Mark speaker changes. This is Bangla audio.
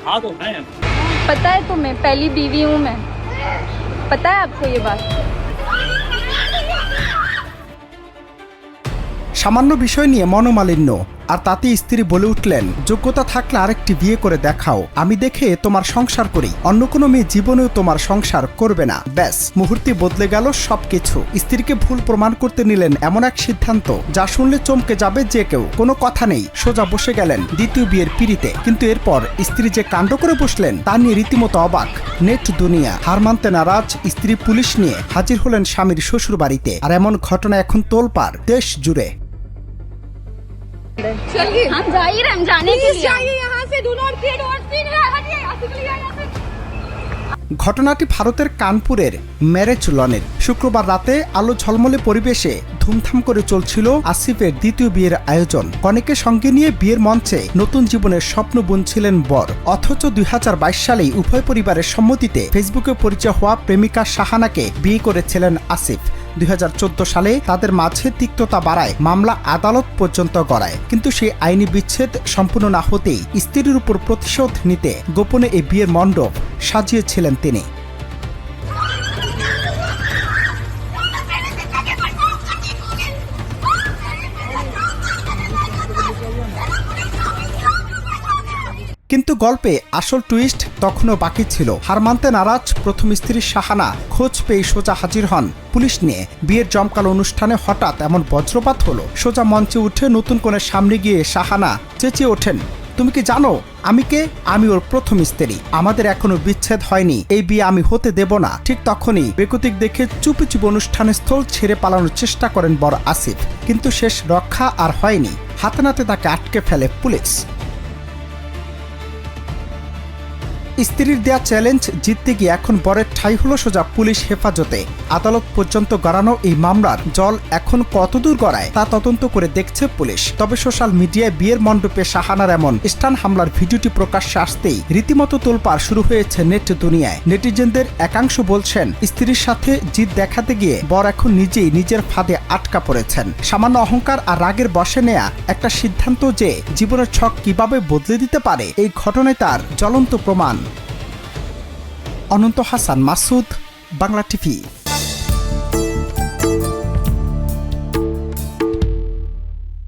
Speaker 1: हाँ तो है।
Speaker 2: पता है तुम्हें पहली बीवी हूँ मैं, पता है आपको ये बात?
Speaker 3: সামান্য বিষয় নিয়ে মনোমালিন্য, আর তাতে স্ত্রী বলে উঠলেন, যোগ্যতা থাকলে আরেকটি বিয়ে করে দেখাও, আমি দেখে তোমার সংসার করি, অন্য কোনো মেয়ে জীবনেও তোমার সংসার করবে না। ব্যাস, মুহূর্তে বদলে গেল সবকিছু। স্ত্রীকে ভুল প্রমাণ করতে নিলেন এমন এক সিদ্ধান্ত যা শুনলে চমকে যাবে যে কেউ। কোনো কথা নেই, সোজা বসে গেলেন দ্বিতীয় বিয়ের পিড়িতে। কিন্তু এরপর স্ত্রী যে কাণ্ড করে বসলেন তা নিয়ে রীতিমতো অবাক নেট দুনিয়া। হার মানতে নারাজ স্ত্রী পুলিশ নিয়ে হাজির হলেন স্বামীর শ্বশুর বাড়িতে। আর এমন ঘটনা এখন তোলপাড় দেশ জুড়ে।
Speaker 2: चलिए हम जा ही रहे, हम जाने के लिए यहाँ से दोनों
Speaker 3: ঘটনাটি ভারতের কানপুরের ম্যারেজ লনের। শুক্রবার রাতে আলো ঝলমলে পরিবেশে ধুমধাম করে চলছিল আসিফের দ্বিতীয় বিয়ের আয়োজন। কনেকে সঙ্গে নিয়ে বিয়ের মঞ্চে নতুন জীবনের স্বপ্ন বুনছিলেন বর। অথচ 2022 সালেই উভয় পরিবারের সম্মতিতে ফেসবুকে পরিচয় হওয়া প্রেমিকা শাহানাকে বিয়ে করেছিলেন আসিফ। 2014 সালে তাদের মাঝে তিক্ততা বাড়ায়, মামলা আদালত পর্যন্ত গড়ায়। কিন্তু সেই আইনি বিচ্ছেদ সম্পূর্ণ না হতেই স্ত্রীর উপর প্রতিশোধ নিতে গোপনে এই বিয়ের মণ্ডপ সাজিয়েছিলেন তিনি। কিন্তু গল্পে আসল টুইস্ট তখনও বাকি ছিল। হার মানতে নারাজ প্রথম স্ত্রী শাহানা খোঁজ পেয়ে সোজা হাজির হন পুলিশ নিয়ে। বিয়ের জমকালো অনুষ্ঠানে হঠাৎ এমন বজ্রপাত হলো, সোজা মঞ্চে উঠে নতুন কনের সামনে গিয়ে শাহানা চেঁচিয়ে ওঠেন, তুমি কি জানো আমি কে? আমি ওর প্রথম স্ত্রী, আমাদের এখনো বিচ্ছেদ হয়নি, এই বিয়ে আমি হতে দেব না। ঠিক তখনই বেকুতিক দেখে চুপি চুপি অনুষ্ঠানের স্থল ছেড়ে পালানোর চেষ্টা করেন বর আসিফ। কিন্তু শেষ রক্ষা আর হয়নি, হাতে নাতে তাকে আটকে ফেলে পুলিশ। স্ত্রীর দেয়া চ্যালেঞ্জ জিততে গিয়ে এখন বরের ঠাঁই হলো সোজা পুলিশ হেফাজতে। আদালত পর্যন্ত গড়ানো এই মামলার জল এখন কতদূর গড়ায় তা তদন্ত করে দেখছে পুলিশ। তবে সোশ্যাল মিডিয়ায় বিয়ের মণ্ডপে শাহানার এমন স্টান হামলার ভিডিওটি প্রকাশ্যে আসতেই রীতিমতো তোলপাড় শুরু হয়েছে নেট দুনিয়ায়। নেটিজেনদের একাংশ বলছেন, স্ত্রীর সাথে জিদ দেখাতে গিয়ে বর এখন নিজেই নিজের ফাঁদে আটকা পড়েছেন। সামান্য অহংকার আর রাগের বশে নেয়া একটা সিদ্ধান্ত যে জীবনের ছক কিভাবে বদলে দিতে পারে, এই ঘটনায় তার জ্বলন্ত প্রমাণ। অনন্ত হাসান মাসুদ, বাংলা টিভি।